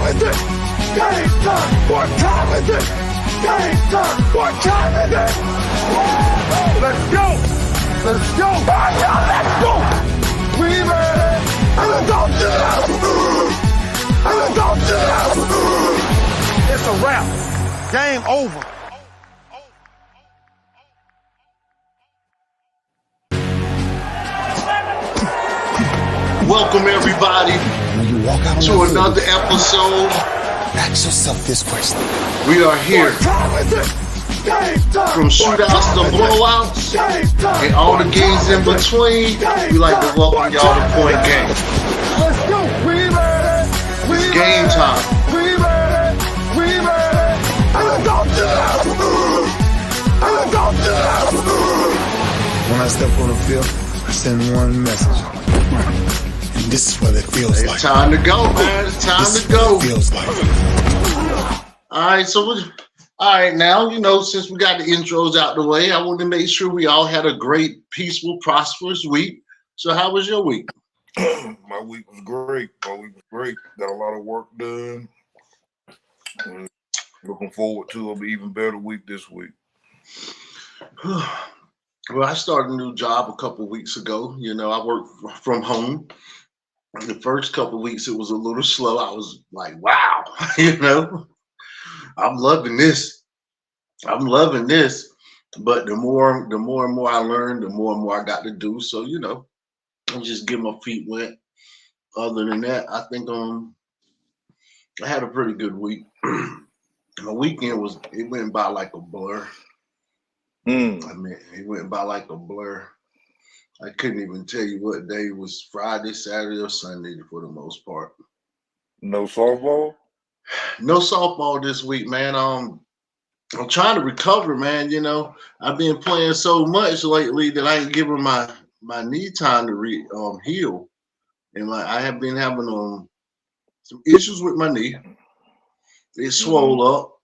time is it? Game time. What time is it? Game time. What time is it? Let's go. Let's go. Let's go. We ready. And let's go. And let's go. It's a wrap. Game over. Welcome everybody to another episode. Ask yourself this question. We are here from shootouts to blowouts and all the games in between. We like to welcome y'all to Point Game. It's game time. When I step on the field, I send one message. This is what it feels like. It's time to go, man. It's time to go. It feels like. All right, all right, now, since we got the intros out the way, I want to make sure we all had a great, peaceful, prosperous week. So how was your week? My week was great. Got a lot of work done. And looking forward to an even better week this week. Well, I started a new job a couple of weeks ago. I work from home. The first couple of weeks, it was a little slow. I was like, wow, I'm loving this. But the more and more I learned, the more and more I got to do. So, I'm just getting my feet wet. Other than that, I think I had a pretty good week. My weekend it went by like a blur. It went by like a blur. I couldn't even tell you what day was Friday, Saturday, or Sunday for the most part. No softball? No softball this week, man. I'm trying to recover, man. I've been playing so much lately that I ain't giving my knee time to heal. And I have been having some issues with my knee. It swole up.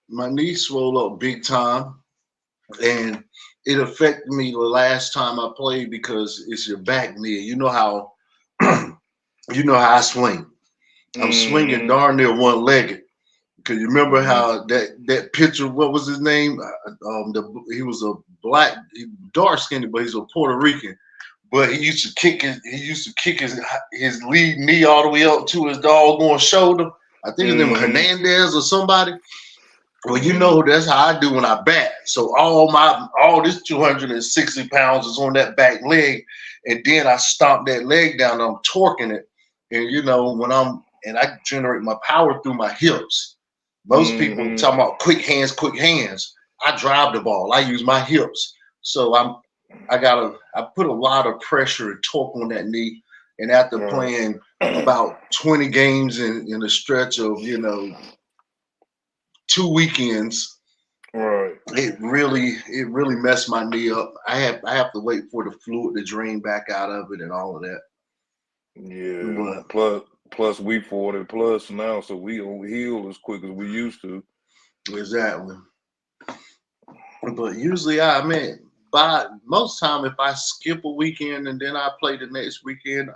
My knee swole up big time. And it affected me the last time I played because it's your back knee. You know how I swing. I'm swinging darn near one-legged. Because you remember how that pitcher, what was his name? He was a black, dark skinned, but he's a Puerto Rican. But he used to kick his lead knee all the way up to his doggone shoulder. I think his name was Hernandez or somebody. Well, that's how I do when I bat. So all this 260 pounds is on that back leg, and then I stomp that leg down. I'm torquing it, and I generate my power through my hips. Most people talking about quick hands. I drive the ball. I use my hips. So I put a lot of pressure and torque on that knee. And after playing about 20 games in a stretch of 2 weekends, right, it really messed my knee up. I have to wait for the fluid to drain back out of it and all of that. Yeah, plus we 40 plus now, so we don't heal as quick as we used to. Exactly. But usually, by most time, if I skip a weekend and then I play the next weekend,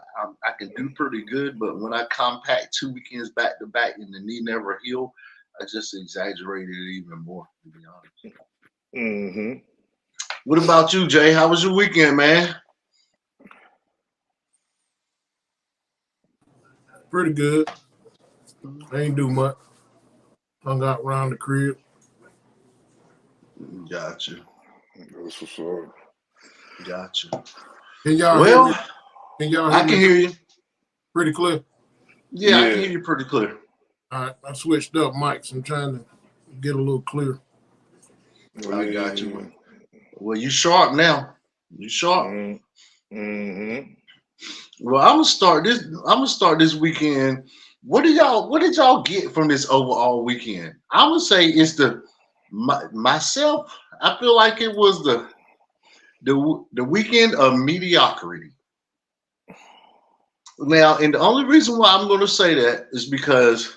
I can do pretty good. But when I compact 2 weekends back to back and the knee never healed, I just exaggerated it even more, to be honest. What about you, Jay? How was your weekend, man? Pretty good. I ain't do much. Hung out around the crib. Gotcha. That's what's up. Gotcha. Can y'all hear me? I can hear you. Pretty clear? Yeah, I can hear you pretty clear. All right, I switched up mics. I'm trying to get a little clear. I got you. Well, you sharp now. You sharp. Well, I'm gonna start this weekend. What did y'all get from this overall weekend? I would say it's myself. I feel like it was the weekend of mediocrity. Now, and the only reason why I'm going to say that is because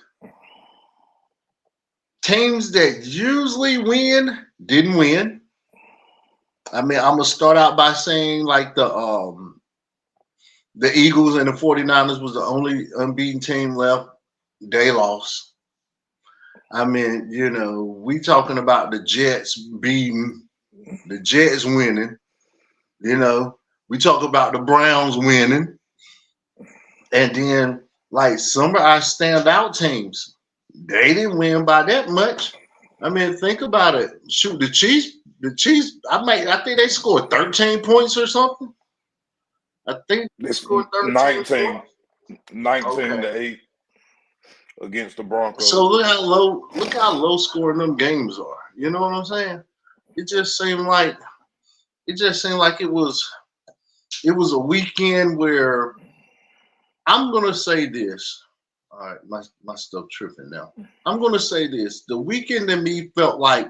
teams that usually win didn't win. I'm going to start out by saying like the Eagles and the 49ers was the only unbeaten team left. they lost. I mean, we talking about the Jets beating, the Jets winning. We talk about the Browns winning, and then like some of our standout teams, they didn't win by that much. I mean, think about it. Shoot, the Chiefs. I think they scored 13 points or something. I think they It's scored 13 19, points. 19 Okay. to 8 against the So Broncos. look how low scoring them games are. You know what I'm saying? It just seemed like it was a weekend where I'm gonna say this. All right, my stuff tripping now. I'm gonna say this. The weekend to me felt like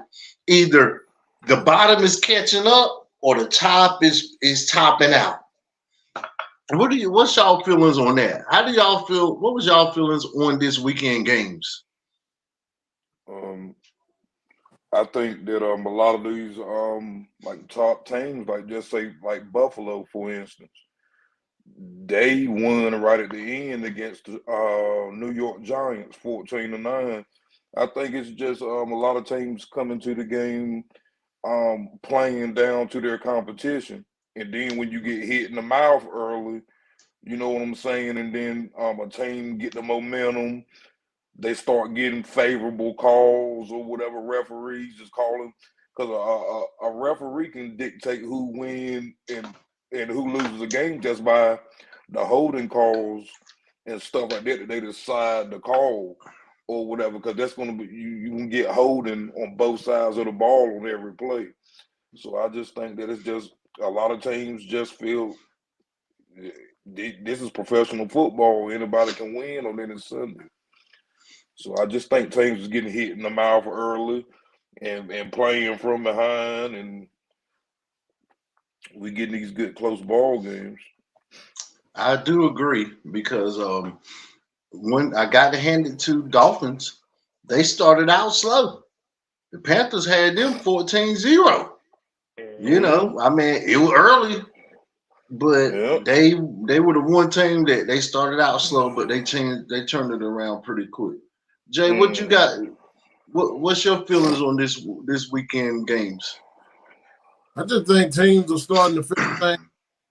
either the bottom is catching up or the top is topping out. What's y'all feelings on that? How do y'all feel? What was y'all feelings on this weekend games? Um, I think that a lot of these like top teams, like just say like Buffalo, for instance, they won right at the end against the New York Giants, 14-9. I think it's just a lot of teams coming to the game playing down to their competition, and then when you get hit in the mouth early, you know what I'm saying, and then a team get the momentum, they start getting favorable calls or whatever referees is calling, because a referee can dictate who win and who loses a game just by the holding calls and stuff like that they decide to call or whatever, because that's going to be you can get holding on both sides of the ball on every play. So I just think that it's just a lot of teams just feel this is professional football. Anybody can win on any Sunday. So I just think teams is getting hit in the mouth early and playing from behind, and we getting these good close ball games. I do agree because when I got to hand it to Dolphins, they started out slow. The Panthers had them 14-0. I mean, it was early, but Yep. they were the one team that they started out slow, but they turned it around pretty quick. Jay, what you Mm. got? What's your feelings on this weekend games? I just think teams are starting to figure things.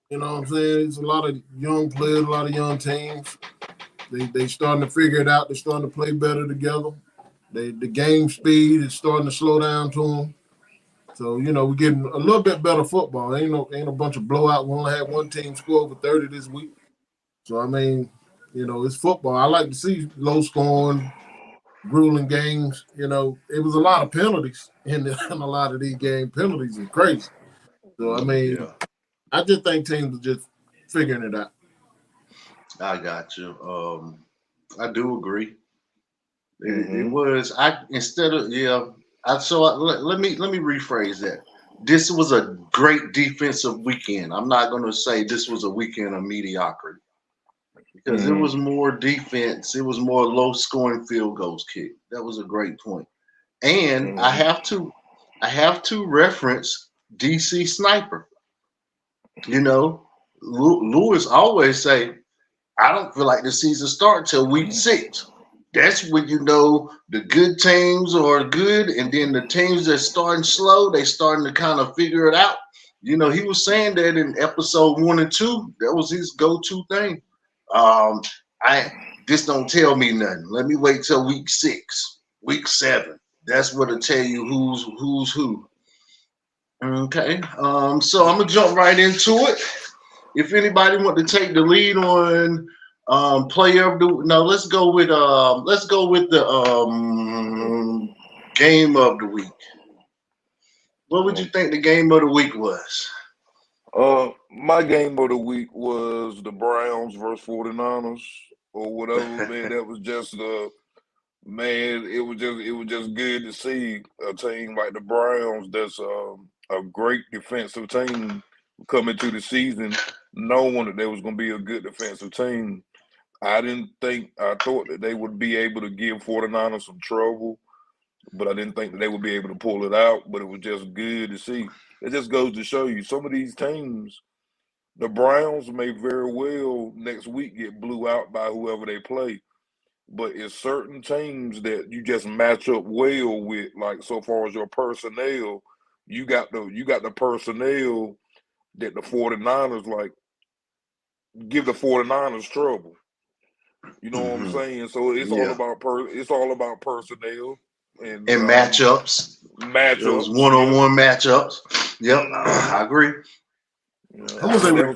You know what I'm saying? It's a lot of young players, a lot of young teams. They starting to figure it out. They're starting to play better together. The game speed is starting to slow down to them. So we're getting a little bit better football. Ain't a bunch of blowout. We only had one team score over 30 this week. So I mean, it's football. I like to see low scoring, grueling games. It was a lot of penalties in a lot of these games. Penalties are crazy. So I mean, Yeah, I just think teams are just figuring it out. I got you. I do agree. It Mm-hmm. was I instead of yeah. Let me rephrase that. This was a great defensive weekend. I'm not going to say this was a weekend of mediocrity because it Mm-hmm. was more defense. It was more low scoring field goals kick. That was a great point. And Mm-hmm. I have to reference DC Sniper. Lewis always say, I don't feel like the season starts till week 6. That's when the good teams are good, and then the teams that starting slow, they starting to kind of figure it out. He was saying that in episode 1 and 2. That was his go-to thing. I This don't tell me nothing. Let me wait till week 6, week 7. That's what'll tell you who's who. Okay. So I'm gonna jump right into it. If anybody want to take the lead on player of the no, let's go with the game of the week. What would you think the game of the week was? My game of the week was the Browns versus 49ers or whatever, man. That was just man, it was just good to see a team like the Browns that's a great defensive team coming to the season, knowing that there was going to be a good defensive team. I thought that they would be able to give 49ers some trouble, but I didn't think that they would be able to pull it out. But it was just good to see. It just goes to show you some of these teams, the Browns may very well next week get blew out by whoever they play. but it's certain teams that you just match up well with. Like so far as your personnel, you got the personnel that the 49ers like give the 49ers trouble. You know what I'm saying? So it's all about personnel and matchups. It was one-on-one matchups. Yep, I agree. I'm gonna say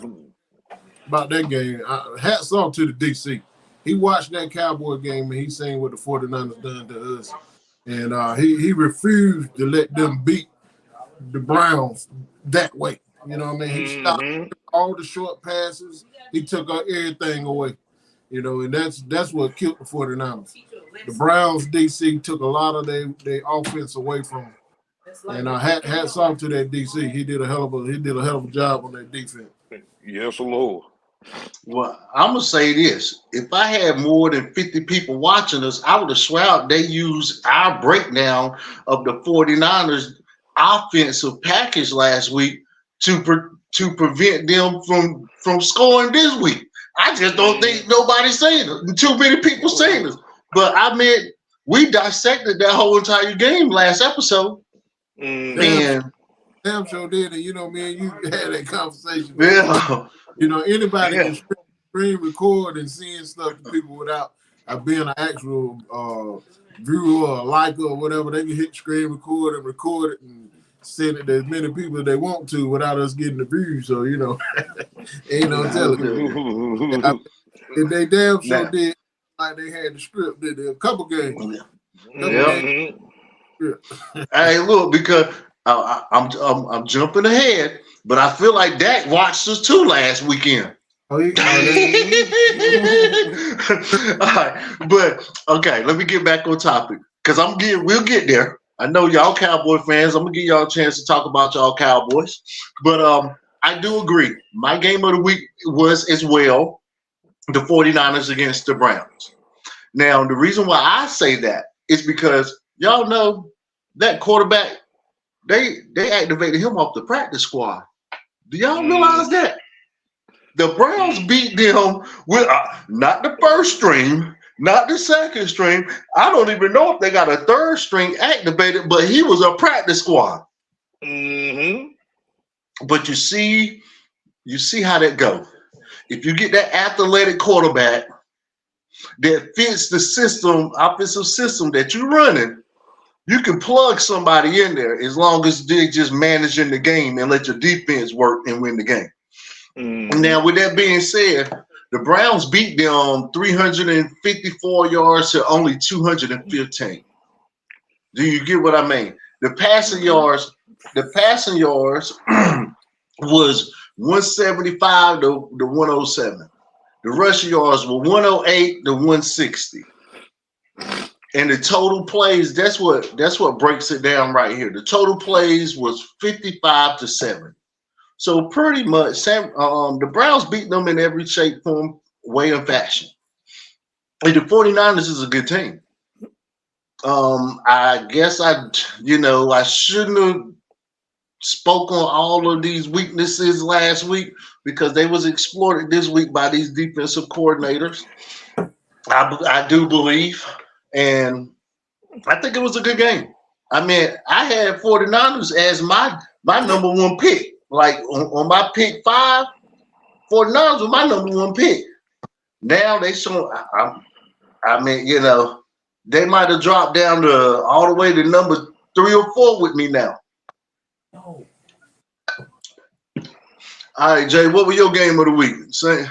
about that game. Hats off to the DC. He watched that Cowboy game and he seen what the 49ers done to us, and he refused to let them beat the Browns that way. You know what I mean? He stopped all the short passes. He took everything away. You know, and that's what killed the 49ers. The Browns DC took a lot of their offense away from them. And hats off to that DC. He did a hell of a job on that defense. Yes, Lord. Well, I'm gonna say this: if I had more than 50 people watching us, I would have sworn they used our breakdown of the 49ers offensive package last week to prevent them from scoring this week. I just don't think nobody's saying it. Too many people saying this. But I mean, we dissected that whole entire game last episode. And damn sure did. And you know, me and you had that conversation. Yeah. You know, anybody can screen record and seeing stuff to people without being an actual viewer or liker or whatever. They can hit screen record it and send it to as many people as they want to without us getting the views. So, you know, ain't no telling. And they damn sure did like they had the script, did they? A couple games. Hey, look, because I'm jumping ahead, but I feel like Dak watched us too last weekend. Oh, you All right, but okay, let me get back on topic because we'll get there. I know y'all Cowboy fans. I'm gonna give y'all a chance to talk about y'all Cowboys, but I do agree. My game of the week was as well the 49ers against the Browns. Now, the reason why I say that is because y'all know that quarterback, they activated him off the practice squad. Do y'all realize that? The Browns beat them with not the first string, not the second string. I don't even know if they got a third string activated, but he was a practice squad. But you see how that go. If you get that athletic quarterback that fits the offensive system that you're running, you can plug somebody in there as long as they're just managing the game and let your defense work and win the game. Now, with that being said, the Browns beat them 354 yards to only 215. Do you get what I mean? The passing yards was 175 to 107. The rushing yards were 108 to 160. And the total plays, that's what breaks it down right here. The total plays was 55 to 7. So pretty much, the Browns beat them in every shape, form, way, and fashion. And the 49ers is a good team. I guess I shouldn't have spoke on all of these weaknesses last week because they was exploited this week by these defensive coordinators. I do believe, and I think it was a good game. I mean, I had 49ers as my number one pick. Like on my pick 5, 49ers were my number one pick. Now they show. They might have dropped down to all the way to number 3 or 4 with me now. No. All right, Jay, what was your game of the week? Say.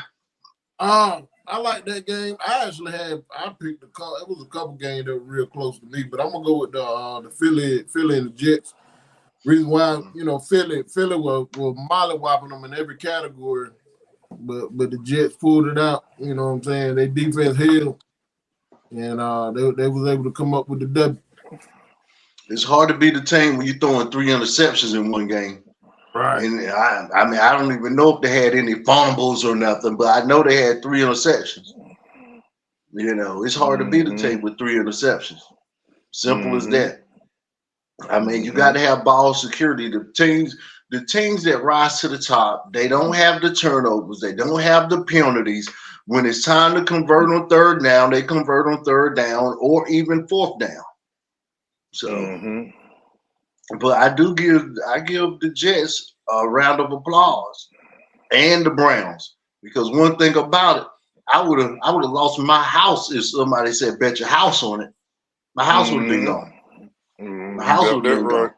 I like that game. I picked it was a couple games that were real close to me, but I'm gonna go with the Philly and the Jets. Reason why, Philly was mollywopping them in every category, but the Jets pulled it out. You know what I'm saying? Their defense held, and they was able to come up with the W. It's hard to beat the team when you're throwing 3 interceptions in one game. Right. And I don't even know if they had any fumbles or nothing, but I know they had 3 interceptions. It's hard to beat a team with 3 interceptions. Simple as that. I mean, you got to have ball security. The teams that rise to the top, they don't have the turnovers, they don't have the penalties, when it's time to convert on third down, they convert on third down or even fourth down. So, but I give the Jets a round of applause and the Browns, because one thing about it, I would have lost my house if somebody said bet your house on it. My house would have been gone. My house would have been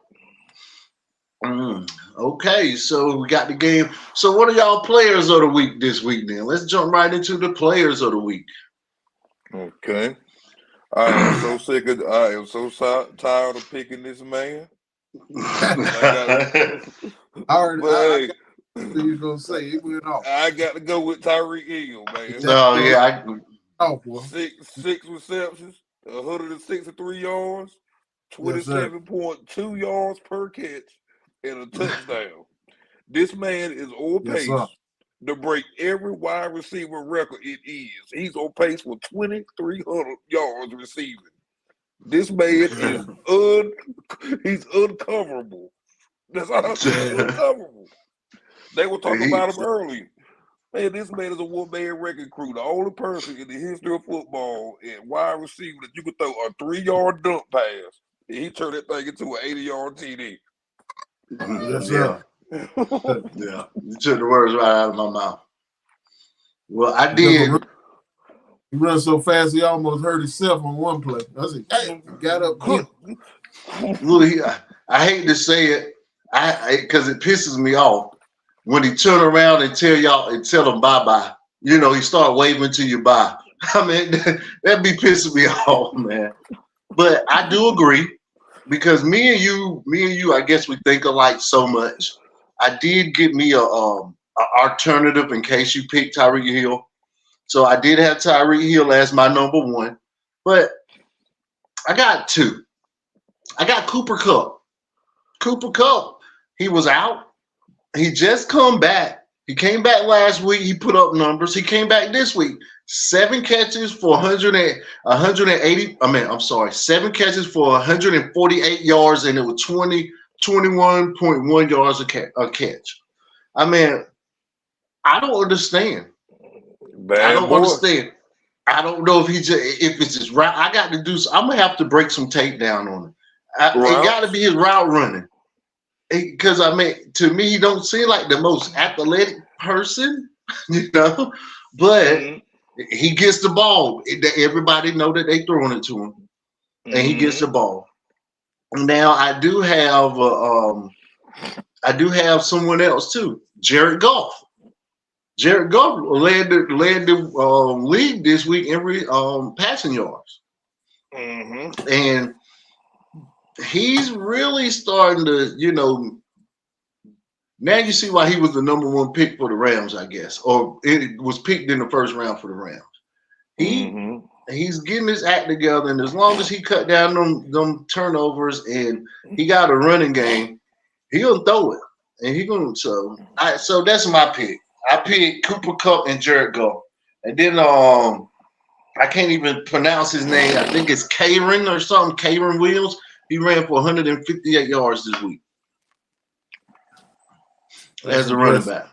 gone. Okay, so we got the game. So what are y'all players of the week this week then? Let's jump right into the players of the week. Okay. I am so sick of tired of picking this man. I heard you gonna say it went off. I got to go with Tyreek Hill, man. No, yeah, 6 receptions, 163 yards, 27.2 yards per catch, and a touchdown. This man is on pace to break every wide receiver record it is. He's on pace for 2,300 yards receiving. This man is he's uncoverable. That's all I'm saying, uncoverable. They were talking about him earlier. Man, this man is a one-man wrecking crew. The only person in the history of football and wide receiver that you could throw a 3-yard dump pass, and he turned that thing into an 80-yard TD. Yes, sir. Yeah, you took the words right out of my mouth. Well, I did. He ran so fast he almost hurt himself on one play. I said, "Hey, got up quick." Look, I hate to say it, because it pisses me off when he turn around and tell them bye-bye. You know, he start waving to you bye. I mean, that be pissing me off, man. But I do agree, because me and you, I guess we think alike so much. I did get me a alternative in case you picked Tyreek Hill. So I did have Tyreek Hill as my number one, but I got two. I got Cooper Kupp. Cooper Kupp, he was out. He just come back. He came back last week. He put up numbers. He came back this week. 7 catches for 7 catches for 148 yards, and it was 21.1 yards a catch. I mean, I don't understand. Understand. I don't know if it's his route. I got to do. I'm gonna have to break some tape down on it. It got to be his route running, because I mean, to me, he don't seem like the most athletic person, you know. But he gets the ball. Everybody know that they throwing it to him, and he gets the ball. Now I do have someone else too, Jared Goff. Jared Goff led the league this week in passing yards, and he's really starting to, you know. Now you see why he was the number one pick for the Rams, I guess, or it was picked in the first round for the Rams. He's getting his act together, and as long as he cut down them turnovers and he got a running game, he'll throw it, and he gonna. So that's my pick. I picked Cooper Kupp and Jared Goff, and then I can't even pronounce his name. I think it's Kyren or something. Kyren Williams. He ran for 158 yards this week as a running back.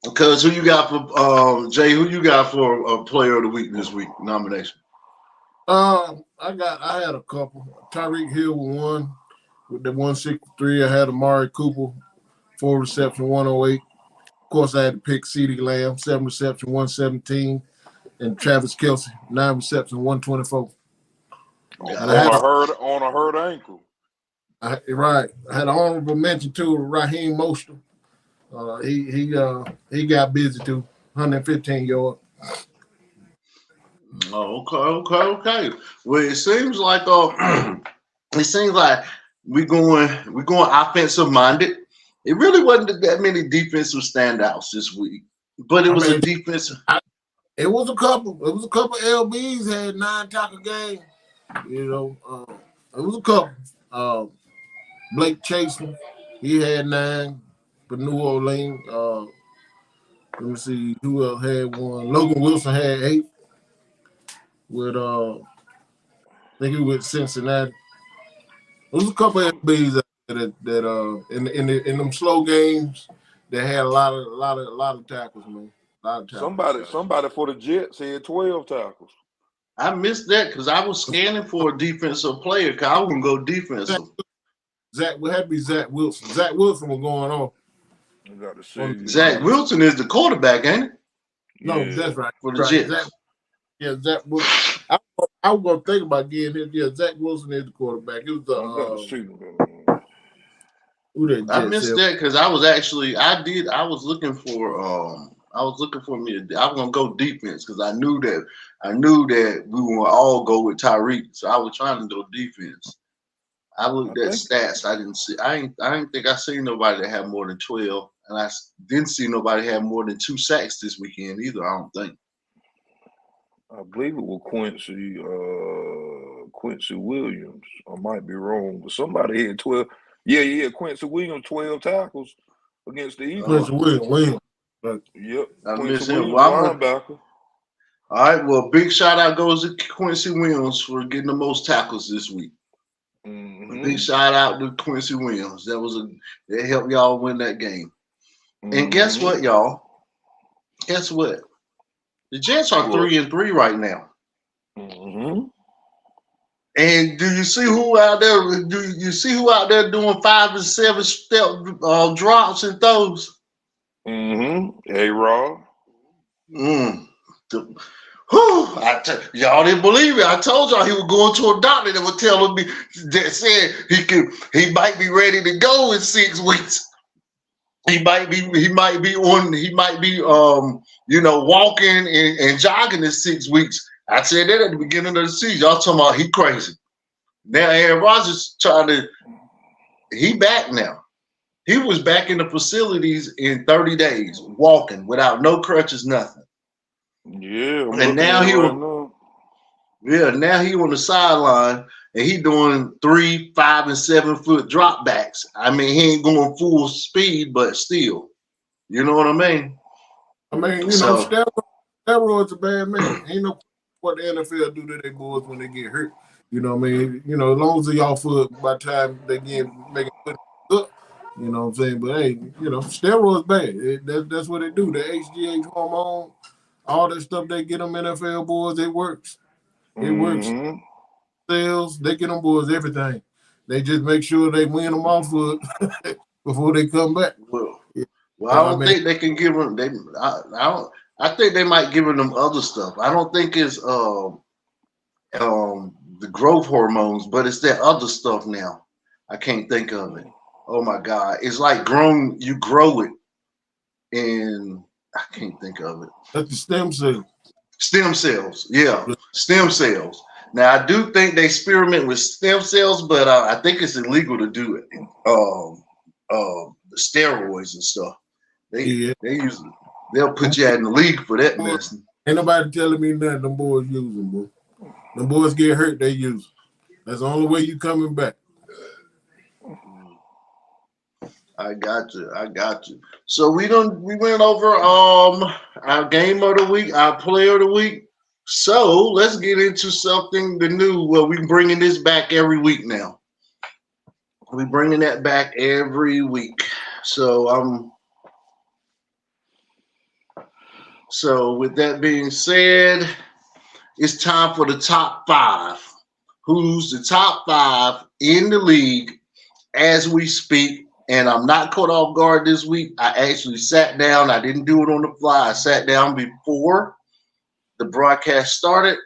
Because who you got for Jay? Who you got for Player of the Week this week nomination? I had a couple. Tyreek Hill won with the 163. I had Amari Cooper, 4 reception, 108. Of course, I had to pick CeeDee Lamb, 7 reception, 117, and Travis Kelce, 9 reception, 124. On a hurt ankle. Right. I had an honorable mention to Raheem Mostert. He got busy too, 115 yards. Oh, okay. Well, it seems like we're going offensive minded. It really wasn't that many defensive standouts this week, but it was a defensive. It was a couple. It was a couple. LBs had 9 tackle game. You know, it was a couple. Blake Chasen, he had 9 for New Orleans. Let me see who else had 1. Logan Wilson had 8 with I think he was with Cincinnati. There was a couple of LBs. that in them slow games they had a lot of tackles, man. A lot of tackles. Somebody for the Jets had 12 tackles. I missed that because I was scanning for a defensive player because I wouldn't go defensive. Zach would have to be Zach Wilson. Zach Wilson was going on. I got to see. Zach Wilson is the quarterback, ain't it? No, Yeah. that's right. For the Jets. Zach Wilson. I was gonna think about getting him. Yeah, Zach Wilson is the quarterback. It was I got to see. who that I Jets missed is. that because I was looking for I was gonna go defense because I knew that we would all go with Tyreek, so I was trying to go defense. I looked at stats. I didn't think I seen nobody that had more than 12, and I didn't see nobody have more than 2 sacks this weekend either. I don't think. I believe it was Quincy Williams. I might be wrong, but somebody had 12. Yeah, Quincy Williams 12 tackles against the Eagles. Quincy Williams. Yep. I Quincy miss him. Williams, linebacker. All right, well, big shout out goes to Quincy Williams for getting the most tackles this week. Mm-hmm. Big shout out to Quincy Williams. That helped y'all win that game. Mm-hmm. And guess what, y'all? Guess what? The Jets are 3-3 right now. Mm-hmm. And do you see who out there? Do you see who out there doing 5 and 7 step drops and throws? Mm-hmm. A-Rod. Y'all didn't believe it. I told y'all he was going to a doctor that was telling me that said he might be ready to go in 6 weeks. He might be walking and jogging in 6 weeks. I said that at the beginning of the season. Y'all talking about he crazy. Now Aaron Rodgers he back now. He was back in the facilities in 30 days, walking without no crutches, nothing. Yeah. And now he on the sideline and he doing 3, 5, and 7 foot drop backs. I mean, he ain't going full speed, but still, you know what I mean? I mean, steroids a bad man. Ain't no what the NFL do to their boys when they get hurt. You know what I mean? You know, as long as they off foot by the time they get making foot up, you know what I'm saying? But hey, you know, steroids bad. That's what they do. The HGH hormone, all that stuff they get them NFL boys, it works. It works. Sales, they get them boys everything. They just make sure they win them off foot before they come back. Well, I don't think they can give them. I think they might give them other stuff. I don't think it's the growth hormones, but it's that other stuff now. I can't think of it. Oh my God. It's like you grow it, and I can't think of it. That's the stem cells. Stem cells. Yeah. Stem cells. Now I do think they experiment with stem cells, but I think it's illegal to do it. The steroids and stuff. They'll put you in the league for that mess. Ain't nobody telling me nothing. Them boys use them, boy. Them boys get hurt, they use them. That's the only way you coming back. I got you. So we went over our game of the week, our player of the week. So let's get into something new. Well, we're bringing this back every week now. We're bringing that back every week. So with that being said, it's time for the top 5. Who's the top 5 in the league as we speak? And I'm not caught off guard this week. I actually sat down. I didn't do it on the fly. I sat down before the broadcast started,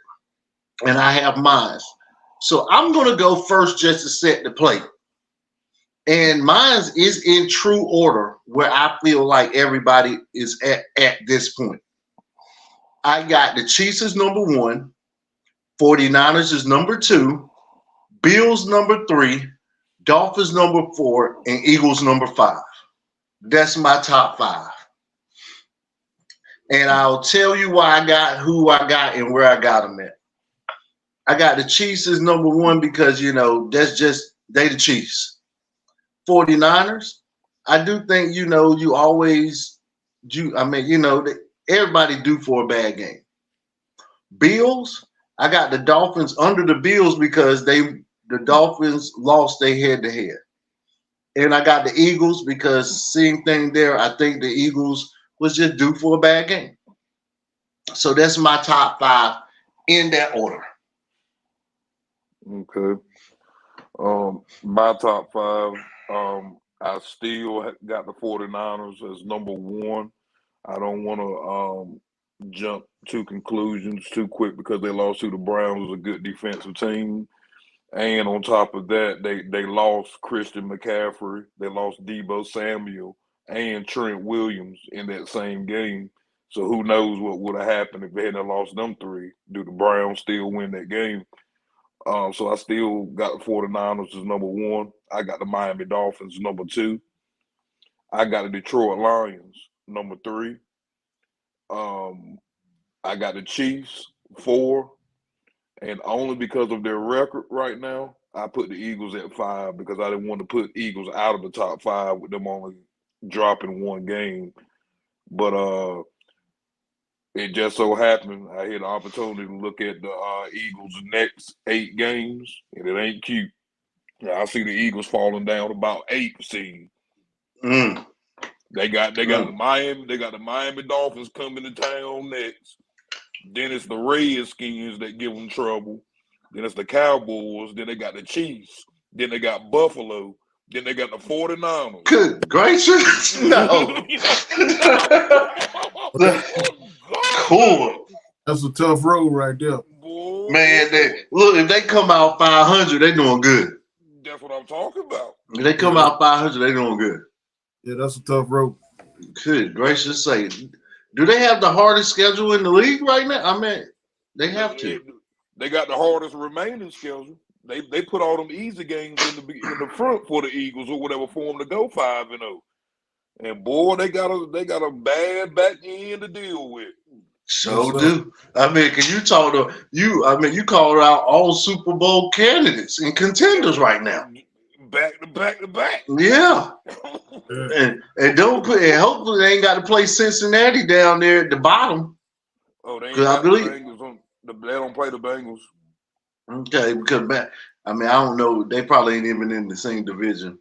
and I have mine. So I'm going to go first just to set the plate. And mine is in true order where I feel like everybody is at this point. I got the Chiefs as number 1, 49ers is number 2, Bills number 3, Dolphins number 4, and Eagles number 5. That's my top 5. And I'll tell you why I got who I got and where I got them at. I got the Chiefs as number 1 because, you know, they the Chiefs. 49ers, I do think, you know, everybody due for a bad game. Bills, I got the Dolphins under the Bills because the Dolphins lost their head-to-head. and I got the Eagles because same thing there. I think the Eagles was just due for a bad game. So that's my top 5 in that order. Okay. My top 5. I still got the 49ers as number 1. I don't want to jump to conclusions too quick because they lost to the Browns, a good defensive team. And on top of that, they lost Christian McCaffrey, they lost Deebo Samuel and Trent Williams in that same game. So who knows what would have happened if they hadn't lost them 3? Do the Browns still win that game? So I still got the 49ers as number 1. I got the Miami Dolphins number 2. I got the Detroit Lions number 3. I got the Chiefs 4. And only because of their record right now, I put the Eagles at 5 because I didn't want to put Eagles out of the top 5 with them only dropping 1 game. But it just so happened I had the opportunity to look at the Eagles' next 8 games, and it ain't cute. I see the Eagles falling down about 8 seed. They got the Miami Dolphins coming to town next. Then it's the Redskins that give them trouble. Then it's the Cowboys. Then they got the Chiefs. Then they got Buffalo. Then they got the 49ers. Good gracious. No. Cool. That's a tough road right there. Boy, Man, look, if they come out 500, they doing good. that's what I'm talking about. If they come out 500, they doing good. Yeah, that's a tough road. Good gracious sake. Do they have the hardest schedule in the league right now? I mean, they have to. They got the hardest remaining schedule. They put all them easy games in the front for the Eagles or whatever for them to go 5-0. And boy, they got a bad back end to deal with. So do. I mean, can you talk to you? I mean, you called out all Super Bowl candidates and contenders right now. Back to back to back. Yeah. And don't put. And hopefully they ain't got to play Cincinnati down there at the bottom. Oh, they ain't 'Cause I got the believe- Bengals on. They don't play the Bengals. Okay, because I mean, I don't know. They probably ain't even in the same division.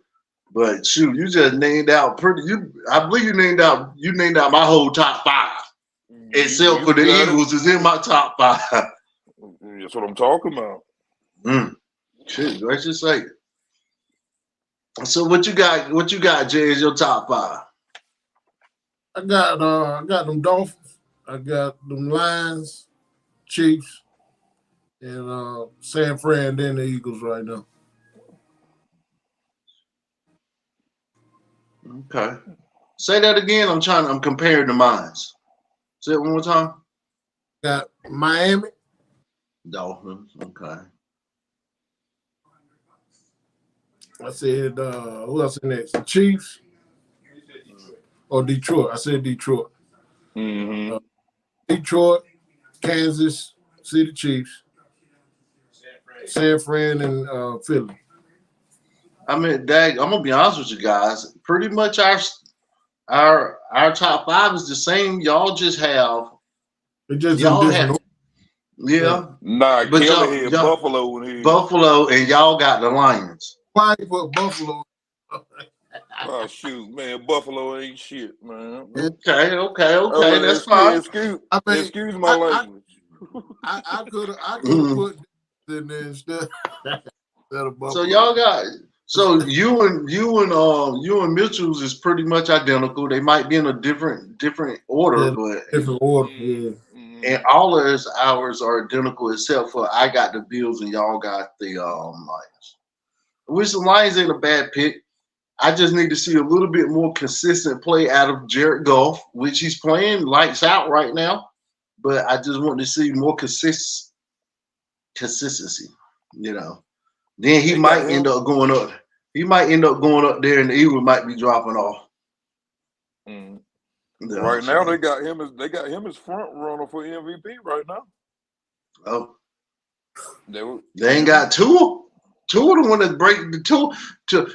But shoot, you just named out I believe you named out my whole top 5. Except for the Eagles is in my top 5. That's what I'm talking about. Shit, gracious sake. So what you got, Jay, is your top 5? I got them Dolphins. I got them Lions, Chiefs, and San Fran, then the Eagles right now. Okay. Say that again. I'm comparing the minds. Say it one more time. Got Miami. Dolphins. Okay. I said, who else next? The Chiefs or Detroit? I said Detroit. Mm-hmm. Detroit, Kansas City Chiefs, San Fran, and Philly. I mean, Dag, I'm gonna be honest with you guys. Pretty much our top 5 is the same. Y'all just have. It just Y'all in different have. Yeah. Nah, But Kelly had y'all- Buffalo in here. Buffalo and y'all got the Lions. Why you put Buffalo? Oh shoot, man, Buffalo ain't shit, man. Okay, Oh, that's fine. Excuse my I- language. I could have put in there instead of Buffalo. So y'all got you and Mitchell's is pretty much identical. They might be in a different order, Yeah, but different order. Yeah. and all of ours are identical except for I got the Bills and y'all got the Lions. Which the Lions ain't a bad pick. I just need to see a little bit more consistent play out of Jared Goff, which he's playing lights out right now. But I just want to see more consistency. You know, then he might end up going up. He might end up going up there, and the Eagles might be dropping off. Mm. Yeah, Right so- now, they got him as front runner for MVP right now. Oh, They ain't got Tua. Tua the one that break the Tua.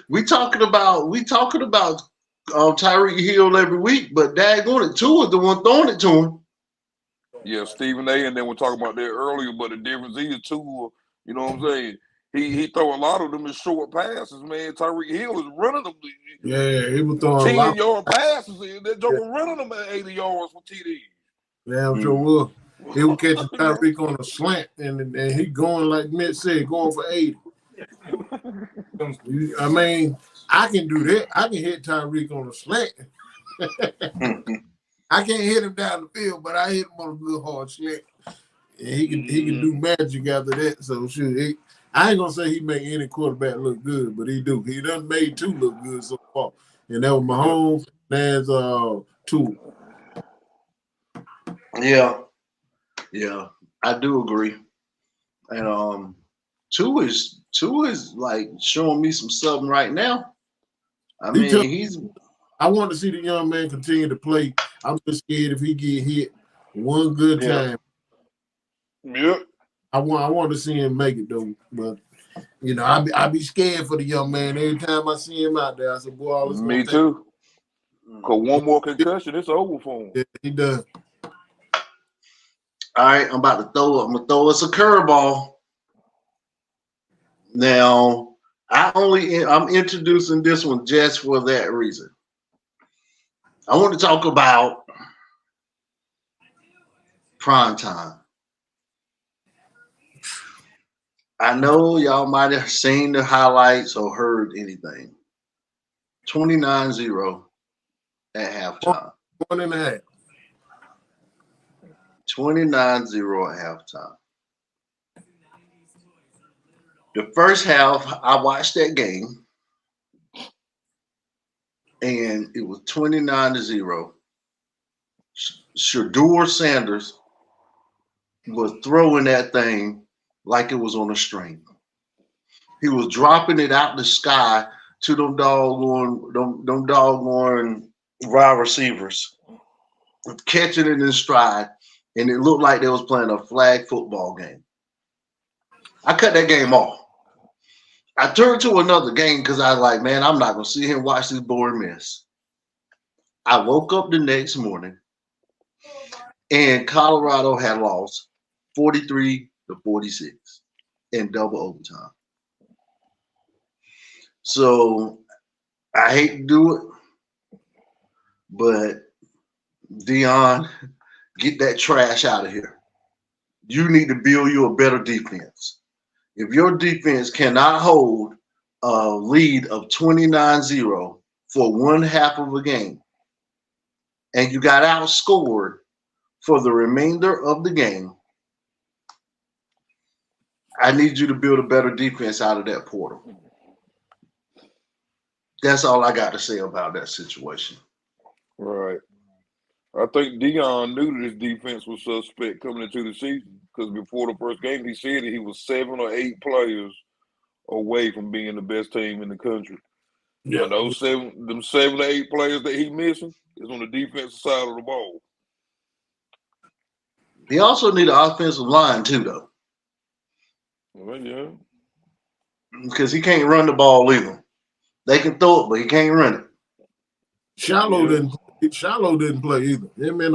We talking about Tyreek Hill every week, but daggone it, Tua the one throwing it to him. Yeah, Stephen A. And then we're talking about that earlier, but the difference is Tua. You know what I'm saying? he throw a lot of them in short passes, man. Tyreek Hill is running them Yeah, he was throwing a lot. 10-yard passes, and that joker running them at 80 yards for TD. Yeah, I'm sure will. He was catching Tyreek on a slant, and he going like Mitch said, going for 80. I mean, I can do that. I can hit Tyreek on a slant. I can't hit him down the field, but I hit him on a good hard slant. And he can do magic after that. So shoot, I ain't gonna say he make any quarterback look good, but he do. He done made two look good so far, and that was Mahomes. There's two. Yeah, I do agree. And two is like showing me some something right now. I mean, I want to see the young man continue to play. I'm just scared if he get hit one good time. Yep. I want to see him make it though, but you know, I be scared for the young man every time I see him out there. I said, boy, me too. Cause one more concussion, it's over for him. Yeah, he does. All right, I'm gonna throw us a curveball. Now, I'm introducing this one just for that reason. I want to talk about prime time. I know y'all might have seen the highlights or heard anything. 29-0 at halftime. 1.5. 29-0 at halftime. The first half, I watched that game, and it was 29-0. Shedeur Sanders was throwing that thing like it was on a string. He was dropping it out the sky to them doggone wide receivers, catching it in stride, and it looked like they was playing a flag football game. I cut that game off. I turned to another game because I was like, man, I'm not going to sit here and watch this boy miss. I woke up the next morning, and Colorado had lost 43-46 in double overtime. So I hate to do it, but Deion, get that trash out of here. You need to build you a better defense. If your defense cannot hold a lead of 29-0 for one half of a game, and you got outscored for the remainder of the game, I need you to build a better defense out of that portal. That's all I got to say about that situation. Right. I think Deion knew that his defense was suspect coming into the season because before the first game, he said that he was 7 or 8 players away from being the best team in the country. Yeah, and those 7 to 8 players that he missing is on the defensive side of the ball. He also need an offensive line too, though. Well, yeah. Because he can't run the ball either. They can throw it, but he can't run it. Shallow didn't play either. Him and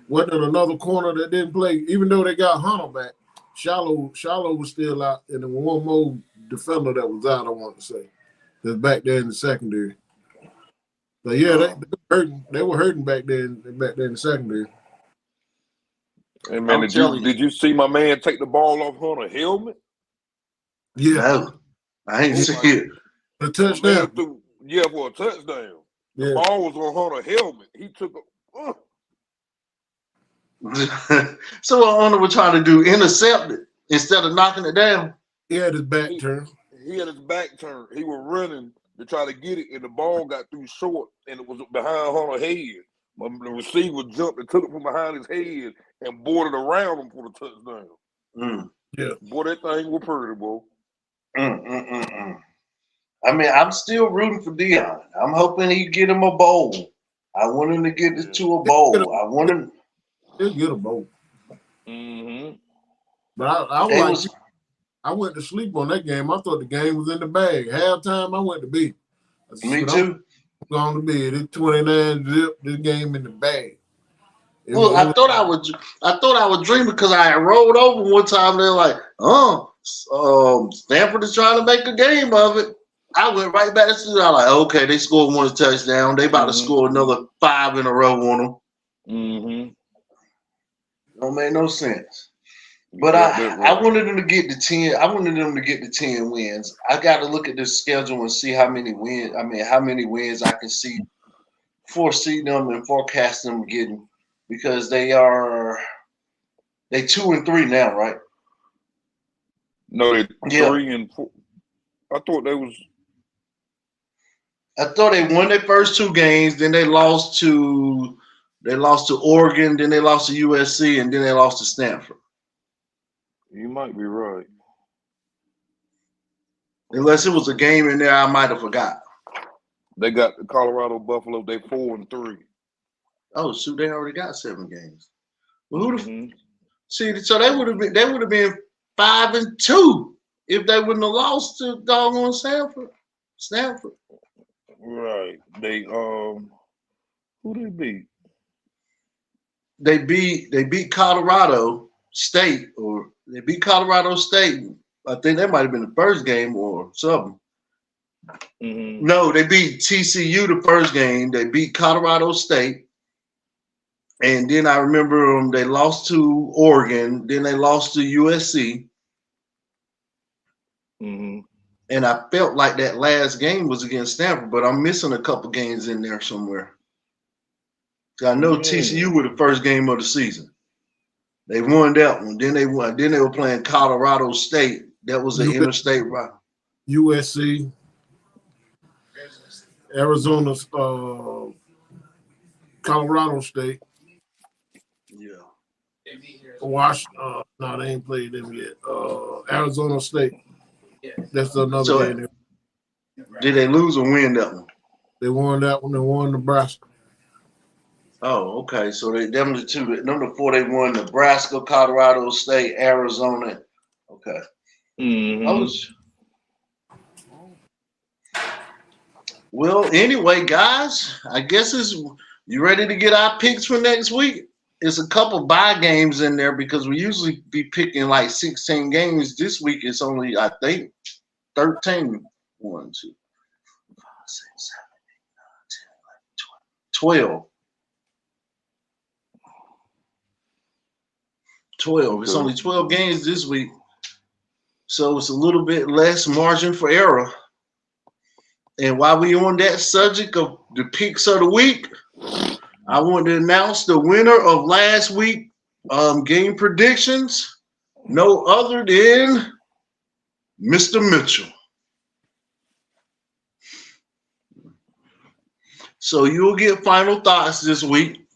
wasn't there another corner that didn't play, even though they got Hunter back. Shallow was still out, and then one more defender that was out, I want to say. That's back there in the secondary. So yeah, they were hurting back there in the secondary. Hey man, did you see my man take the ball off Hunter's helmet? Yeah. No, I ain't see it. A touchdown. For a touchdown. Yeah. The ball was on Hunter's helmet. He took So what Hunter was trying to do, intercept it instead of knocking it down. He had his back turned. He had his back turned. He was running to try to get it, and the ball got through short, and it was behind Hunter's head. But the receiver jumped and took it from behind his head and boarded around him for the touchdown. Yeah. Boy, that thing was pretty, boy. I mean, I'm still rooting for Deion. I'm hoping he get him a bowl. I want him to get this to a bowl. I want him. He'll get a bowl. Mm-hmm. But I went to sleep on that game. I thought the game was in the bag. Halftime, I went to bed. Me too. I'm going to bed. It's 29-0. This game in the bag. I thought I was dreaming because I rolled over one time. They're like, Stanford is trying to make a game of it. I went right back to the. I'm like, okay, they scored one touchdown. They about to score another 5 in a row on them. Mm-hmm. Don't make no sense. But I wanted them to get the 10. I wanted them to get the 10 wins. I got to look at the schedule and see how many wins. I mean, how many wins I can see foresee them and forecast them getting, because they 2-3 now, right? No, they Yeah. 3-4. I thought they was. I thought they won their first 2 games, then they lost to Oregon, then they lost to USC, and then they lost to Stanford. You might be right. Unless it was a game in there I might have forgot. They got the Colorado Buffalo. They 4-3. Oh shoot, they already got 7 games. Well, see, so they would have been 5-2 if they wouldn't have lost to doggone Stanford. Right. They who they beat? They beat Colorado State, or they beat Colorado State. I think that might have been the first game or something. Mm-hmm. No, they beat TCU the first game. They beat Colorado State. And then I remember they lost to Oregon. Then they lost to USC. Mm-hmm. And I felt like that last game was against Stanford, but I'm missing a couple games in there somewhere. I know TCU was the first game of the season. They won that one. Then they were playing Colorado State. That was an interstate rival. USC, Arizona, Colorado State. Yeah. No, they ain't played them yet. Arizona State. That's another game. Did they lose or win that one? They won that one. They won Nebraska. Oh, okay. So them the 2. Number 4, they won Nebraska, Colorado State, Arizona. Okay. Mm-hmm. Well, anyway, guys, I guess you ready to get our picks for next week? It's a couple bye games in there because we usually be picking like 16 games. This week it's only, I think, 13. 1, 2, 5, 6, 7, 8, 9, 10, 11, 12. 12. It's only 12 games this week. So it's a little bit less margin for error. And while we on that subject of the picks of the week, I want to announce the winner of last week game predictions. No other than Mr. Mitchell. So you'll get final thoughts this week.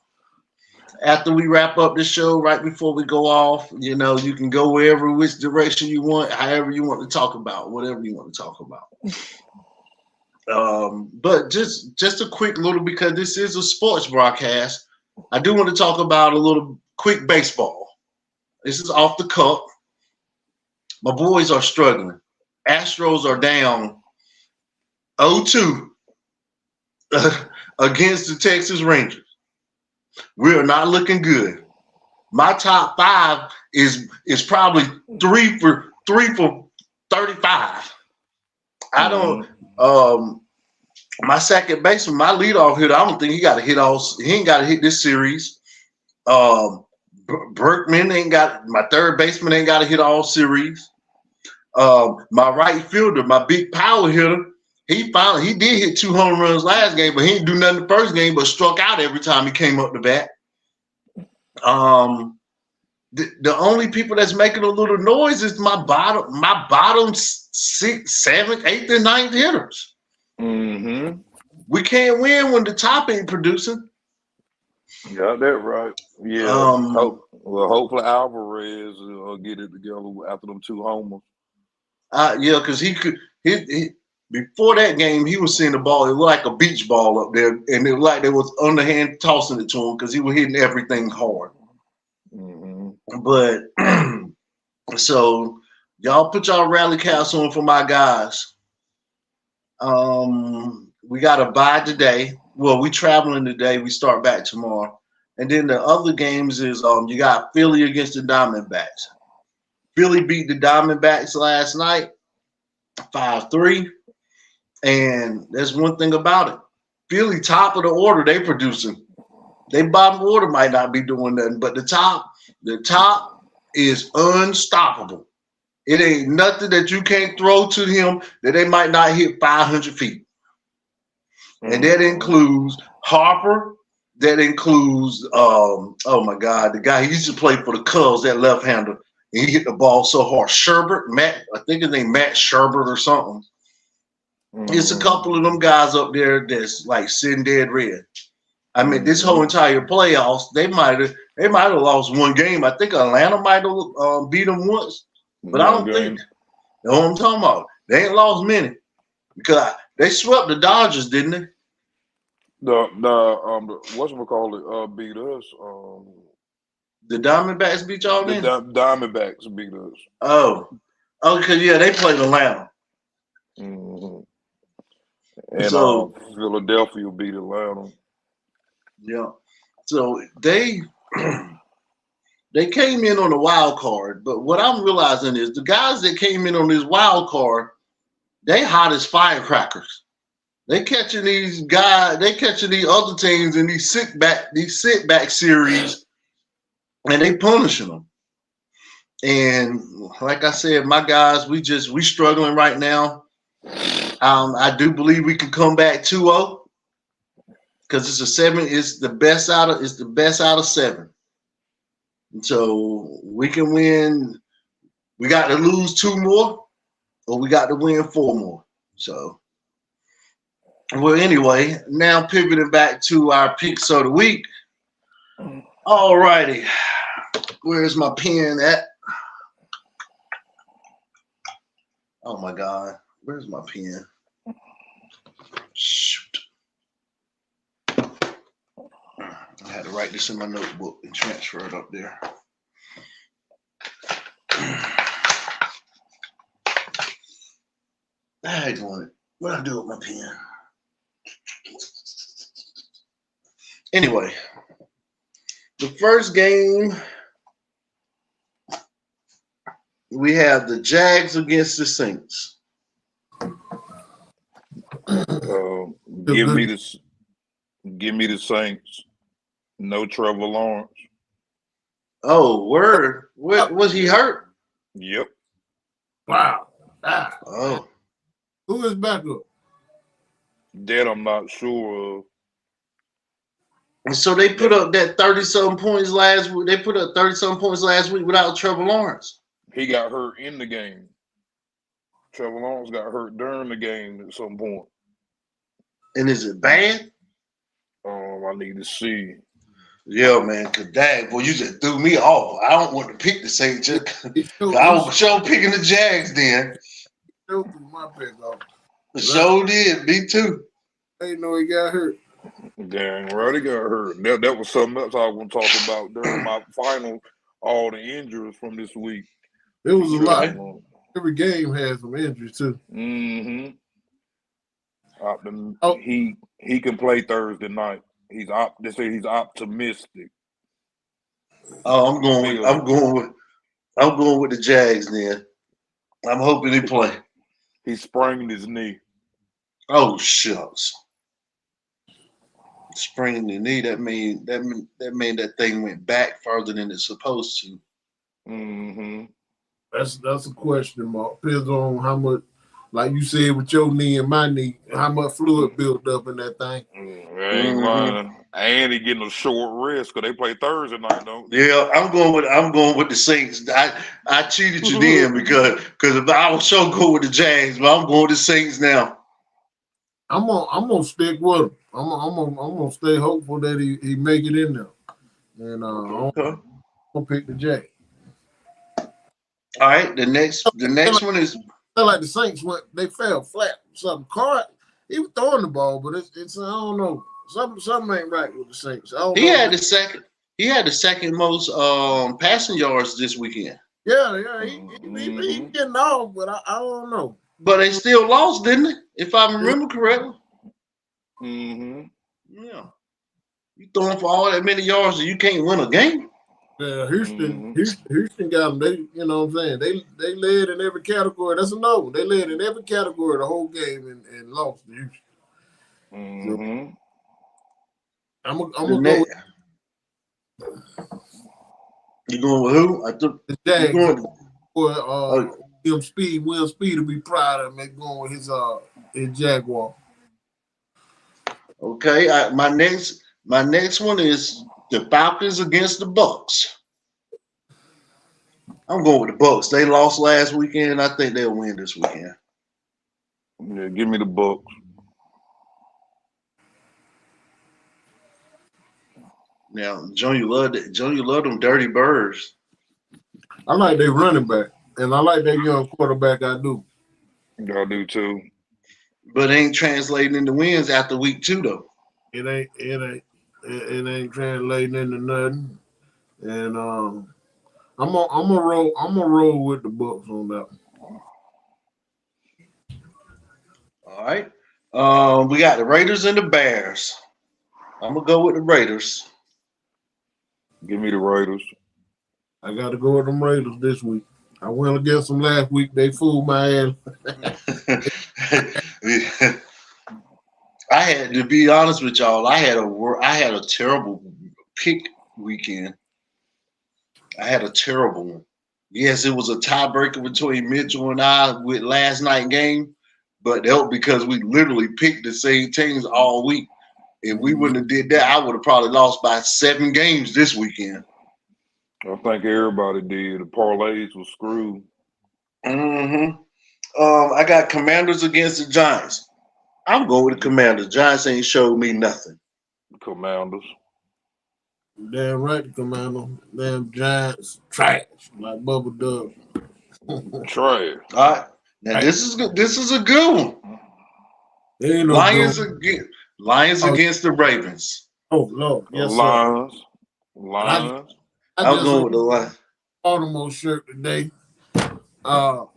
After we wrap up the show, right before we go off, you can go wherever, which direction you want, however you want to talk about, whatever you want to talk about. But just a quick little, because this is a sports broadcast, I do want to talk about a little quick baseball. This is off the cup. My boys are struggling. Astros are down 0-2 against the Texas Rangers. We are not looking good. My top 5 is probably 3 for 35. I don't. My second baseman, my leadoff hitter, I don't think he got to hit all. He ain't got to hit this series. Berkman ain't got. My third baseman ain't got to hit all series. My right fielder, my big power hitter, he did hit 2 home runs last game, but he didn't do nothing the first game, but struck out every time he came up to bat. The only people that's making a little noise is my bottom 6, 7, 8, and 9th hitters. Mm-hmm. We can't win when the top ain't producing. Got that right. Yeah. Hopefully Alvarez will get it together after them 2 homers. Yeah, because he before that game, he was seeing the ball. It looked like a beach ball up there, and it looked like they was underhand tossing it to him because he was hitting everything hard. Mm-hmm. But so y'all put y'all rally caps on for my guys. We got a bye today. Well, we traveling today. We start back tomorrow. And then the other games is you got Philly against the Diamondbacks. Philly beat the Diamondbacks last night, 5-3. And there's one thing about it. Philly, top of the order, they producing. They bottom order might not be doing nothing, but the top is unstoppable. It ain't nothing that you can't throw to him that they might not hit 500 feet. And that includes Harper. That includes, oh my God, the guy he used to play for the Cubs, that left-hander. And he hit the ball so hard. Matt, I think his name Matt Sherbert or something. It's a couple of them guys up there that's like sitting dead red. I mean, this whole entire playoffs, they might have lost one game. I think Atlanta might have beat them once, but I don't think. You know what I'm talking about? They ain't lost many because they swept the Dodgers, didn't they? The whatchamacallit beat us. The Diamondbacks beat y'all then? The Diamondbacks beat us. Oh, okay, yeah, they played Atlanta. Mm-hmm. And So Philadelphia beat Atlanta. Yeah. So they came in on the wild card, but what I'm realizing is the guys that came in on this wild card, they hot as firecrackers. They catching these guys, they catching these other teams in these sit back series, and they punishing them. And like I said, my guys, we struggling right now. I do believe we can come back 2-0 because it's a 7. It's the best out of 7. And so we can win. We got to lose 2 more, or we got to win 4 more. So, well, anyway, now pivoting back to our picks of the week. All righty, where's my pen at? Oh my God, where's my pen? Shoot. I had to write this in my notebook and transfer it up there. I want it. What I do with my pen? Anyway, the first game we have the Jags against the Saints. Give me the Saints. No Trevor Lawrence. Oh, word. What was he hurt? Yep. Wow. Oh. Who is backup? That I'm not sure of. And so they put up that 30-something points last week. They put up 30-something points last week without Trevor Lawrence. He got hurt in the game. Trevor Lawrence got hurt during the game at some point. And is it bad? I need to see. Yeah, man. Cause dang, boy, you just threw me off. I don't want to pick the Saints. I was sure picking the Jags then. Threw my pick off. Sure did. Me too. I didn't know he got hurt. Dang right, he got hurt. That was something else I was going to talk about during my final. All the injuries from this week. It was a lot. Every game has some injuries too. Mm-hmm. He can play Thursday night. They say he's optimistic. Oh, I'm going with the Jags then. I'm hoping he play. He sprained his knee. Oh shucks. Spraining the knee, that mean that thing went back further than it's supposed to. Mm-hmm. That's a question mark. Depends on how much, like you said with your knee and my knee, how much fluid built up in that thing. I ain't lying. And he getting a short rest because they play Thursday night, don't they? Yeah, I'm going with the Saints. I cheated you then because if I was sure go with the Jags, but I'm going with the Saints now. I'm gonna stick with him. I'm gonna stay hopeful that he make it in there, and I'm gonna pick the Jags. All right, the next one is like the Saints they fell flat. Something Carr, he was throwing the ball, but it's I don't know. Something ain't right with the Saints. He had the second most passing yards this weekend. Yeah, he getting off, but I don't know. But they still lost, didn't they? If I remember correctly. Mm-hmm. Yeah. You throwing for all that many yards and you can't win a game? Yeah, Houston got them. They, you know what I'm saying? They led in every category. That's another one. They led in every category the whole game and lost to Houston. Mm-hmm. So, I'm The gonna go next, with you going with who? I think the you Jags. going. For Will Speed to be proud of him going with his Jaguar. Okay, my next one is the Falcons against the Bucks. I'm going with the Bucks. They lost last weekend. I think they'll win this weekend. Yeah, give me the Bucks. Now, Junior love them dirty birds. I like their running back, and I like their young quarterback. I do. Y'all do too. But it ain't translating into wins after week 2 though. It ain't translating into nothing. And I'm gonna roll with the Bucks on that one. All right. We got the Raiders and the Bears. I'm gonna go with the Raiders. Give me the Raiders. I got to go with them Raiders this week. I went against them last week. They fooled my ass. I had to be honest with y'all. I had a terrible pick weekend. I had a terrible one. Yes, it was a tiebreaker between Mitchell and I with last night game, but that was because we literally picked the same teams all week. If we wouldn't have did that, I would have probably lost by 7 games this weekend. I think everybody did. The parlays were screwed. Mm-hmm. I got Commanders against the Giants. I'm going with the Commanders. Giants ain't showed me nothing. Commanders. Damn right, Commander. Damn Giants trash like Bubba Dub. Trash. All right. Now this is good. This is a good one. There ain't no Lions against the Ravens. Oh Lord, yes Lions. sir. Lions. I'm going with the Lions. Baltimore shirt today. That's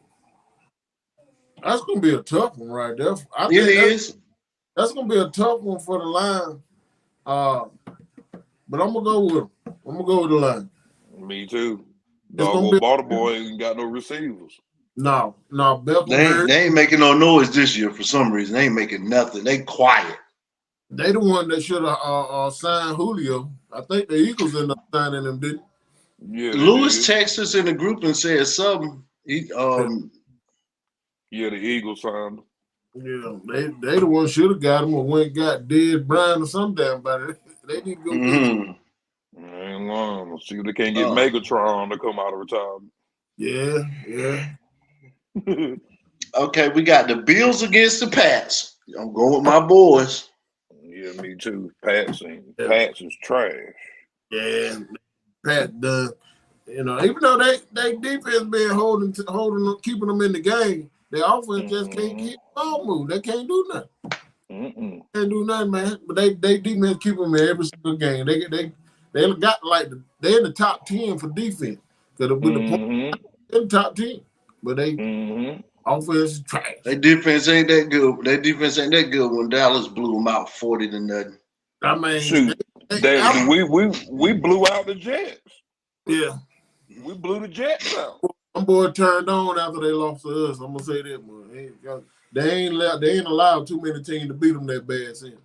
gonna be a tough one right there. It is. That's gonna be a tough one for the Lions. But I'm gonna go with them. I'm gonna go with the Lions. Me too. Be Baltimore ain't got no receivers. No, Beckham. They ain't making no noise this year for some reason. They ain't making nothing. They quiet. They the one that should have signed Julio. I think the Eagles ended up signing him, didn't? Yeah. Lewis texted us in the group and said something. Yeah, the Eagles signed him. Yeah, they the one should have got him or went and got Dez Bryant or some damn body. They need to go get him. Ain't long. See if they can't get Megatron to come out of retirement. Yeah. Okay, we got the Bills against the Pats. I'm going with my boys. Yeah, me too. Pats is trash. Yeah, Pat done. Even though they defense been holding them, keeping them in the game, their offense just can't keep the ball moving. They can't do nothing. Can't do nothing, man. But they defense keep them in every single game. They got they're in the top 10 for defense. With the in the top 10, but they offense is trash. Their defense ain't that good. Their defense ain't that good when Dallas blew them out 40-0. I mean, shoot, we blew out the Jets. Yeah, we blew the Jets out. Some boy turned on after they lost to us. I'm gonna say that, man. They ain't allowed too many teams to beat them that bad since.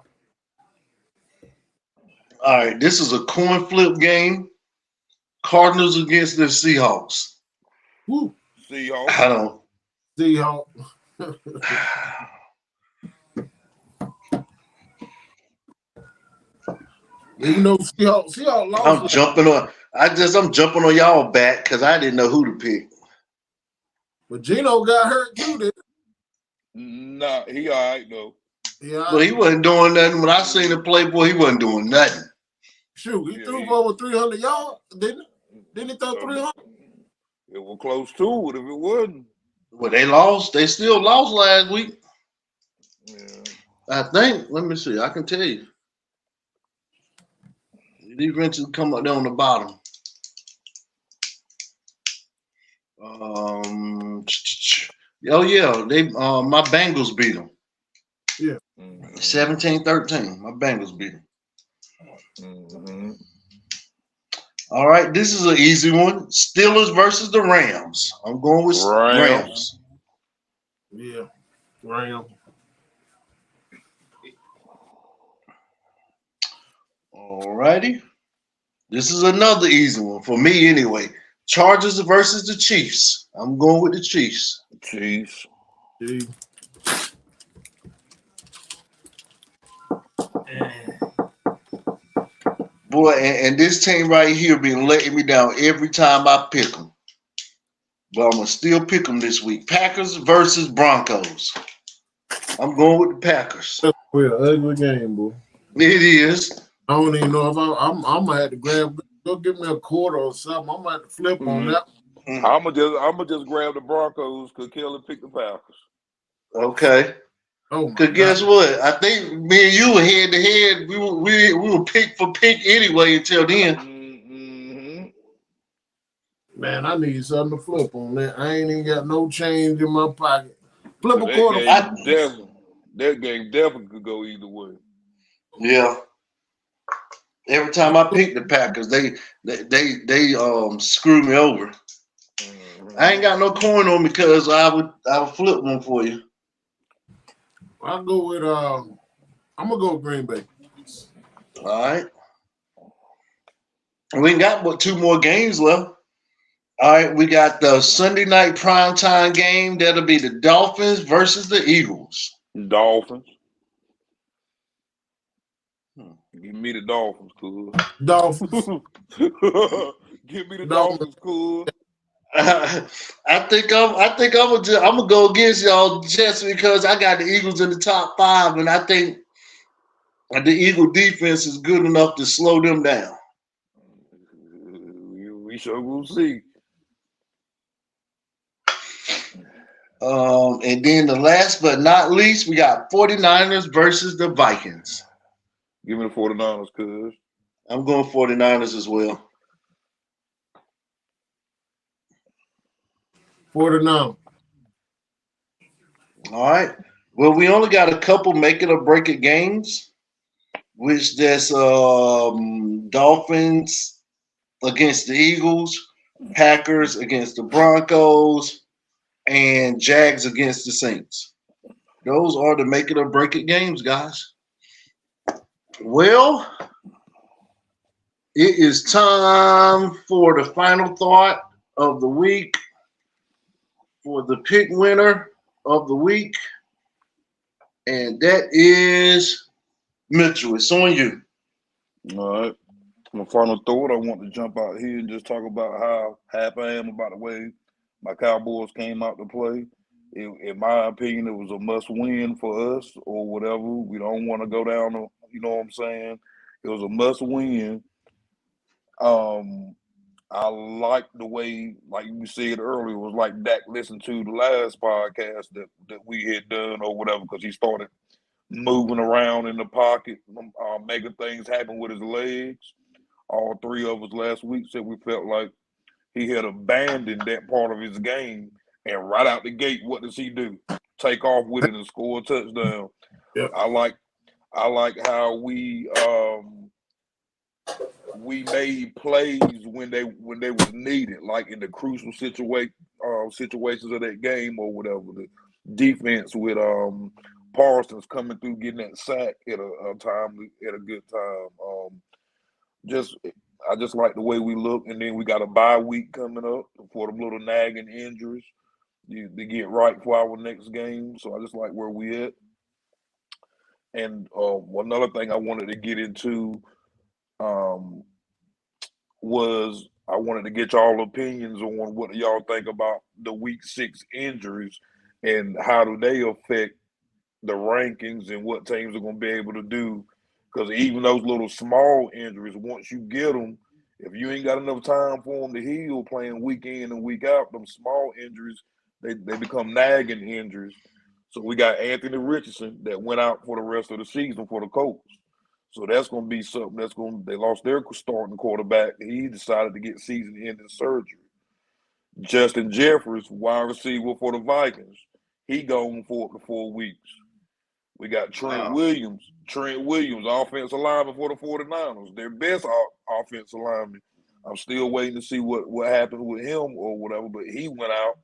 All right, this is a coin flip game. Cardinals against the Seahawks. Woo. Seahawks. I don't. Seahawks. Even though Seahawks lost. I'm jumping on y'all back because I didn't know who to pick. But Geno got hurt too, didn't he? Nah, he all right though. Yeah, but he wasn't doing nothing. When I seen him play, boy, he wasn't doing nothing. Shoot, he threw for over 300 yards, didn't he? Didn't he throw 300? It was close to it if it wasn't. Well, they lost. They still lost last week. Yeah. I think. Let me see. I can tell you. The defense come up there on the bottom. Oh yeah, they my Bengals beat them. Yeah. 17-13. My Bengals beat them. All right, this is an easy one. Steelers versus the Rams. I'm going with Rams. Yeah, Rams. All righty. This is another easy one for me anyway. Chargers versus the Chiefs. I'm going with the Chiefs. Chiefs. See. Boy, and this team right here been letting me down every time I pick them. But I'm going to still pick them this week. Packers versus Broncos. I'm going with the Packers. We're an ugly game, boy. It is. I don't even know if I'm gonna have to go give me a quarter or something. I'm gonna have to flip on that. I'ma just grab the Broncos because Kelly picked the Packers. Okay. Oh, Because guess what? I think me and you were head to head. We were pick for pick anyway until then. Man, I need something to flip on that. I ain't even got no change in my pocket. Flip a That quarter. that game definitely could go either way. Yeah. Every time I pick the Packers, they screw me over. I ain't got no coin on me because I would flip one for you. I'll go with I'm gonna go with Green Bay. All right. We ain't got but 2 more games left. All right, we got the Sunday night primetime game. That'll be the Dolphins versus the Eagles. Dolphins. Give me the Dolphins, cool. Dolphins. Give me the Dolphins, cool. I think I'm gonna go against y'all just because I got the Eagles in the top 5, and I think the Eagle defense is good enough to slow them down. We sure will see. And then the last but not least, we got 49ers versus the Vikings. Give me the 49ers, cuz. I'm going 49ers as well. 49. All right. Well, we only got a couple make it or break it games, which there's Dolphins against the Eagles, Packers against the Broncos, and Jags against the Saints. Those are the make it or break it games, guys. Well, it is time for the final thought of the week for the pick winner of the week, and that is Mitchell. It's on you. All right. My final thought, I want to jump out here and just talk about how happy I am about the way my Cowboys came out to play. In my opinion, it was a must-win for us or whatever. We don't want to go down, you know what I'm saying? It was a must-win. I like the way, like you said earlier, it was like Dak listened to the last podcast that we had done or whatever, because he started moving around in the pocket, making things happen with his legs. All 3 of us last week said we felt like he had abandoned that part of his game, and right out the gate, what does he do? Take off with it and score a touchdown. Yep. I like how we made plays when they was needed, like in the crucial situations of that game or whatever. The defense with Parsons coming through, getting that sack at a good time. I just like the way we look, and then we got a bye week coming up for the little nagging injuries to get right for our next game. So I just like where we at. And another thing I wanted to get into was I wanted to get y'all opinions on what y'all think about the week 6 injuries and how do they affect the rankings and what teams are going to be able to do. Because even those little small injuries, once you get them, if you ain't got enough time for them to heal playing week in and week out, them small injuries, they become nagging injuries. So we got Anthony Richardson that went out for the rest of the season for the Colts. So that's going to be something they lost their starting quarterback. He decided to get season-ending surgery. Justin Jeffers, wide receiver for the Vikings, he gone for up to 4 weeks. We got Trent Williams, offensive lineman for the 49ers, their best offensive lineman. I'm still waiting to see what happened with him or whatever. But he went out.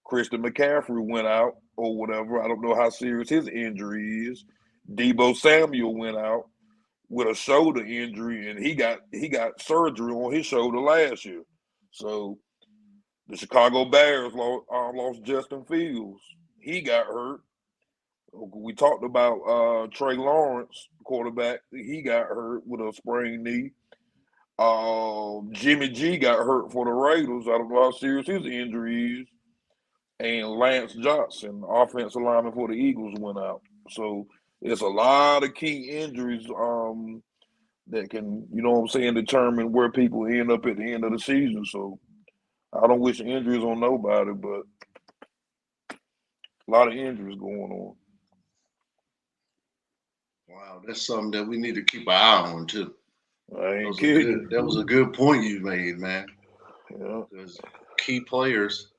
Christian McCaffrey went out or whatever. I don't know how serious his injury is. Deebo Samuel went out with a shoulder injury, and he got surgery on his shoulder last year. So the Chicago Bears lost Justin Fields. He got hurt. We talked about Trey Lawrence, quarterback. He got hurt with a sprained knee. Jimmy G got hurt for the Raiders. I don't know how serious his injury is. And Lance Johnson, offensive lineman for the Eagles, went out. So it's a lot of key injuries that can, you know what I'm saying, determine where people end up at the end of the season. So I don't wish injuries on nobody, but a lot of injuries going on. Wow, that's something that we need to keep an eye on too. I ain't kidding. That was a good point you made, man. Yeah. Because key players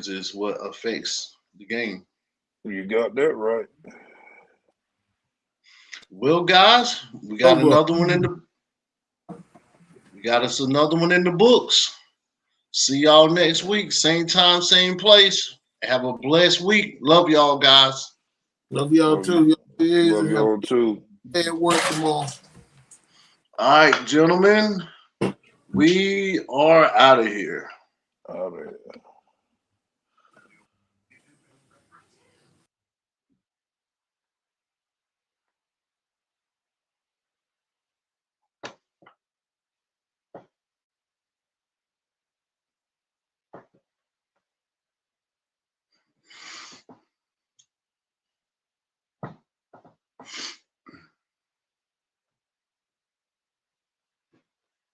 is what affects the game. You got that right. Well, guys, we got another one in the books. See y'all next week. Same time, same place. Have a blessed week. Love y'all, guys. Love y'all too. Love y'all too. At work tomorrow. All right, gentlemen. We are out of here. All right.